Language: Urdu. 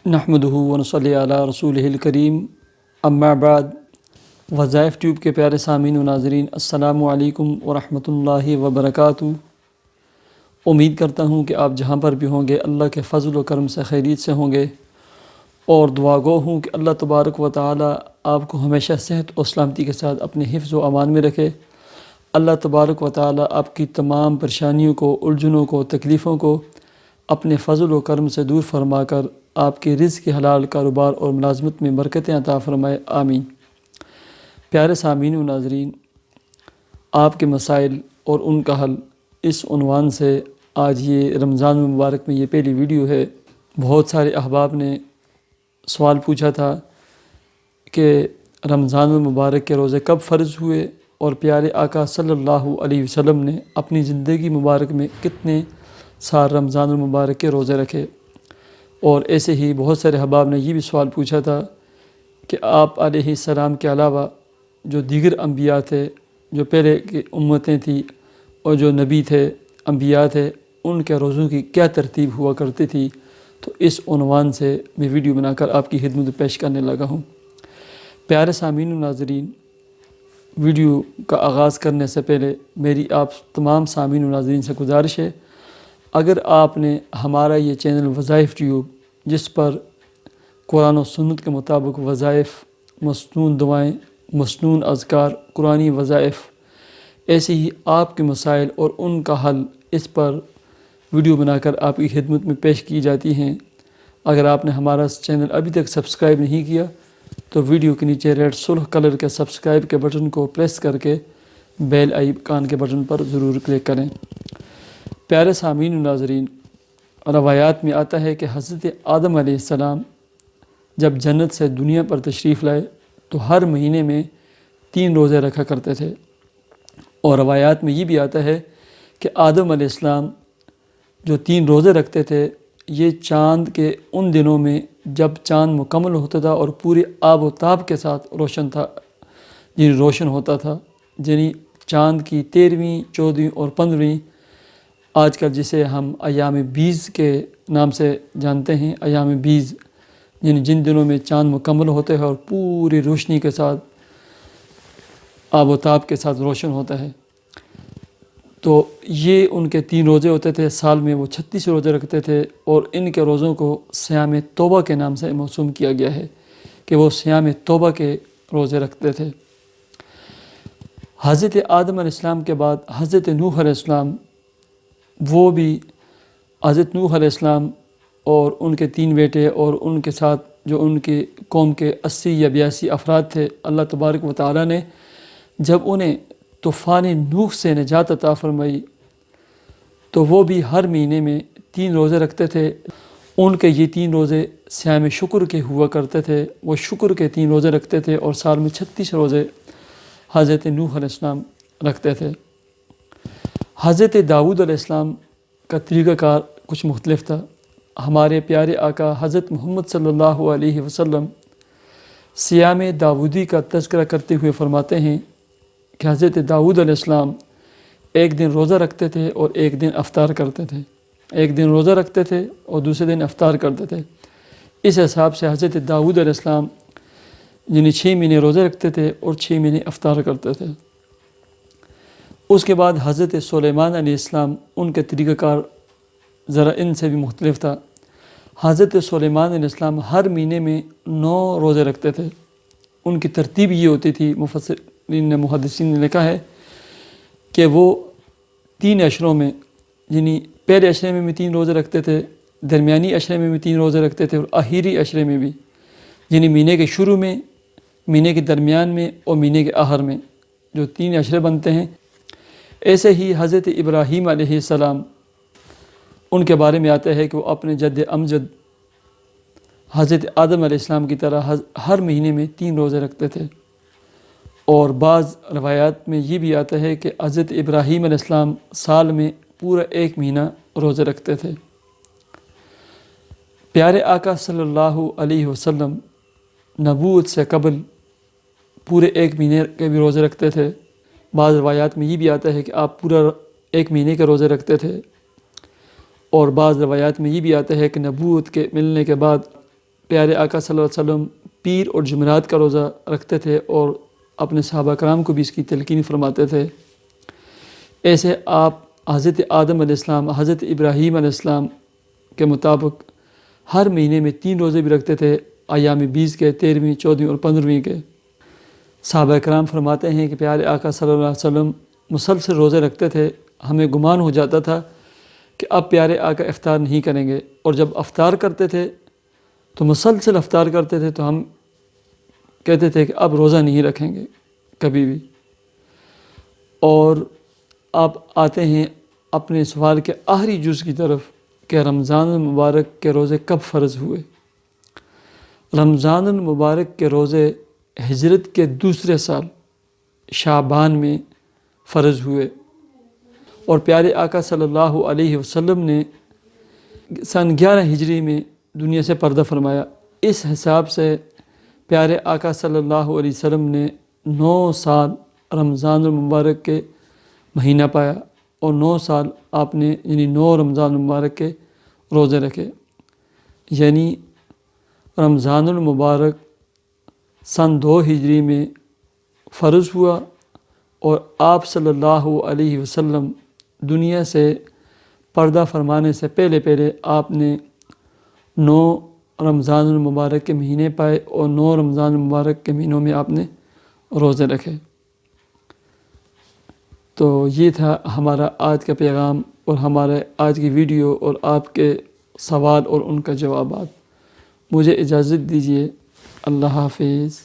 نحمدہ ونصلی علی رسولہ الکریم اما بعد۔ وظائف ٹیوب کے پیارے سامعین و ناظرین، السلام علیکم ورحمۃ اللہ وبرکاتہ۔ امید کرتا ہوں کہ آپ جہاں پر بھی ہوں گے اللہ کے فضل و کرم سے خیریت سے ہوں گے، اور دعا گو ہوں کہ اللہ تبارک و تعالی آپ کو ہمیشہ صحت و سلامتی کے ساتھ اپنے حفظ و امان میں رکھے۔ اللہ تبارک و تعالی آپ کی تمام پریشانیوں کو، الجھنوں کو، تکلیفوں کو اپنے فضل و کرم سے دور فرما کر آپ کے رزق کے حلال کاروبار اور ملازمت میں برکتیں عطا فرمائے، آمین۔ پیارے سامعین و ناظرین، آپ کے مسائل اور ان کا حل، اس عنوان سے آج یہ رمضان المبارک میں یہ پہلی ویڈیو ہے۔ بہت سارے احباب نے سوال پوچھا تھا کہ رمضان المبارک کے روزے کب فرض ہوئے، اور پیارے آقا صلی اللہ علیہ وسلم نے اپنی زندگی مبارک میں کتنے سال رمضان المبارک کے روزے رکھے۔ اور ایسے ہی بہت سارے احباب نے یہ بھی سوال پوچھا تھا کہ آپ علیہ السلام کے علاوہ جو دیگر انبیاء تھے، جو پہلے کی امتیں تھیں اور جو نبی تھے، انبیاء تھے، ان کے روزوں کی کیا ترتیب ہوا کرتی تھی۔ تو اس عنوان سے میں ویڈیو بنا کر آپ کی خدمت میں پیش کرنے لگا ہوں۔ پیارے سامعین و ناظرین، ویڈیو کا آغاز کرنے سے پہلے میری آپ تمام سامعین و ناظرین سے گزارش ہے، اگر آپ نے ہمارا یہ چینل وظائف ٹیوب، جس پر قرآن و سنت کے مطابق وظائف، مسنون دعائیں، مسنون اذکار، قرآنی وظائف، ایسے ہی آپ کے مسائل اور ان کا حل اس پر ویڈیو بنا کر آپ کی خدمت میں پیش کی جاتی ہیں، اگر آپ نے ہمارا چینل ابھی تک سبسکرائب نہیں کیا تو ویڈیو کے نیچے ریڈ سرخ کلر کے سبسکرائب کے بٹن کو پریس کر کے بیل آئیکن کے بٹن پر ضرور کلک کریں۔ پیارے سامعین و ناظرین، روایات میں آتا ہے کہ حضرت آدم علیہ السلام جب جنت سے دنیا پر تشریف لائے تو ہر مہینے میں 3 روزے رکھا کرتے تھے، اور روایات میں یہ بھی آتا ہے کہ آدم علیہ السلام جو 3 روزے رکھتے تھے، یہ چاند کے ان دنوں میں جب چاند مکمل ہوتا تھا اور پوری آب و تاب کے ساتھ روشن ہوتا تھا، یعنی چاند کی 13ویں، 14ویں اور 15ویں، آج کل جسے ہم ایام بیز کے نام سے جانتے ہیں، ایام بیز، یعنی جن دنوں میں چاند مکمل ہوتے ہیں اور پوری روشنی کے ساتھ، آب و تاب کے ساتھ روشن ہوتا ہے، تو یہ ان کے 3 روزے ہوتے تھے۔ سال میں وہ 36 روزے رکھتے تھے، اور ان کے روزوں کو صیام توبہ کے نام سے موسوم کیا گیا ہے کہ وہ صیام توبہ کے روزے رکھتے تھے۔ حضرت آدم علیہ السلام کے بعد حضرت نوح علیہ السلام، وہ بھی حضرت نوح علیہ السلام اور ان کے 3 بیٹے اور ان کے ساتھ جو ان کی قوم کے 80 یا 82 افراد تھے، اللہ تبارک و تعالی نے جب انہیں طوفان نوح سے نجات عطا فرمائی تو وہ بھی ہر مہینے میں 3 روزے رکھتے تھے۔ ان کے یہ 3 روزے صیام شکر کے ہوا کرتے تھے، وہ شکر کے 3 روزے رکھتے تھے، اور سال میں 36 روزے حضرت نوح علیہ السلام رکھتے تھے۔ حضرت داؤد علیہ السلام کا طریقہ کار کچھ مختلف تھا۔ ہمارے پیارے آقا حضرت محمد صلی اللہ علیہ وسلم صیام داودی کا تذکرہ کرتے ہوئے فرماتے ہیں کہ حضرت داؤد علیہ السلام ایک دن روزہ رکھتے تھے اور ایک دن افطار کرتے تھے، ایک دن روزہ رکھتے تھے اور دوسرے دن افطار کرتے تھے۔ اس حساب سے حضرت داؤد علیہ السلام یعنی 6 مہینے روزے رکھتے تھے اور 6 مہینے افطار کرتے تھے۔ اس کے بعد حضرت سلیمان علیہ السلام، ان کے طریقہ کار ذرا ان سے بھی مختلف تھا۔ حضرت سلیمان علیہ السلام ہر مہینے میں 9 روزے رکھتے تھے۔ ان کی ترتیب یہ ہوتی تھی، مفسرین محدثین نے لکھا ہے کہ وہ 3 عشروں میں، یعنی پہلے عشرے میں بھی 3 روزے رکھتے تھے، درمیانی عشرے میں بھی 3 روزے رکھتے تھے، اور آخری عشرے میں بھی، یعنی مہینے کے شروع میں، مہینے کے درمیان میں اور مہینے کے آخر میں، جو 3 عشرے بنتے ہیں۔ ایسے ہی حضرت ابراہیم علیہ السلام، ان کے بارے میں آتا ہے کہ وہ اپنے جد امجد حضرت آدم علیہ السلام کی طرح ہر مہینے میں 3 روزے رکھتے تھے، اور بعض روایات میں یہ بھی آتا ہے کہ حضرت ابراہیم علیہ السلام سال میں پورا 1 مہینہ روزے رکھتے تھے۔ پیارے آقا صلی اللہ علیہ وسلم نبوت سے قبل پورے 1 مہینے کے بھی روزے رکھتے تھے۔ بعض روایات میں یہ بھی آتا ہے کہ آپ پورا 1 مہینے کے روزے رکھتے تھے، اور بعض روایات میں یہ بھی آتا ہے کہ نبوت کے ملنے کے بعد پیارے آقا صلی اللہ علیہ وسلم پیر اور جمعرات کا روزہ رکھتے تھے اور اپنے صحابہ کرام کو بھی اس کی تلقین فرماتے تھے۔ ایسے آپ حضرت آدم علیہ السلام، حضرت ابراہیم علیہ السلام کے مطابق ہر مہینے میں 3 روزے بھی رکھتے تھے، ایام 20 کے، 13ویں، 14ویں اور 15ویں کے۔ صحابہ کرام فرماتے ہیں کہ پیارے آقا صلی اللہ علیہ وسلم مسلسل روزے رکھتے تھے، ہمیں گمان ہو جاتا تھا کہ اب پیارے آقا افطار نہیں کریں گے، اور جب افطار کرتے تھے تو مسلسل افطار کرتے تھے، تو ہم کہتے تھے کہ اب روزہ نہیں رکھیں گے کبھی بھی۔ اور آپ آتے ہیں اپنے سوال کے آخری جز کی طرف کہ رمضان المبارک کے روزے کب فرض ہوئے۔ رمضان المبارک کے روزے ہجرت کے دوسرے سال شعبان میں فرض ہوئے، اور پیارے آقا صلی اللہ علیہ وسلم نے سن 11 ہجری میں دنیا سے پردہ فرمایا۔ اس حساب سے پیارے آقا صلی اللہ علیہ وسلم نے 9 سال رمضان المبارک کے مہینہ پایا، اور 9 سال آپ نے یعنی 9 رمضان المبارک کے روزے رکھے۔ یعنی رمضان المبارک سن 2 ہجری میں فرض ہوا، اور آپ صلی اللہ علیہ وسلم دنیا سے پردہ فرمانے سے پہلے آپ نے 9 رمضان المبارک کے مہینے پائے، اور 9 رمضان المبارک کے مہینوں میں آپ نے روزے رکھے۔ تو یہ تھا ہمارا آج کا پیغام اور ہمارے آج کی ویڈیو اور آپ کے سوال اور ان کا جوابات۔ مجھے اجازت دیجیے، اللہ حافظ۔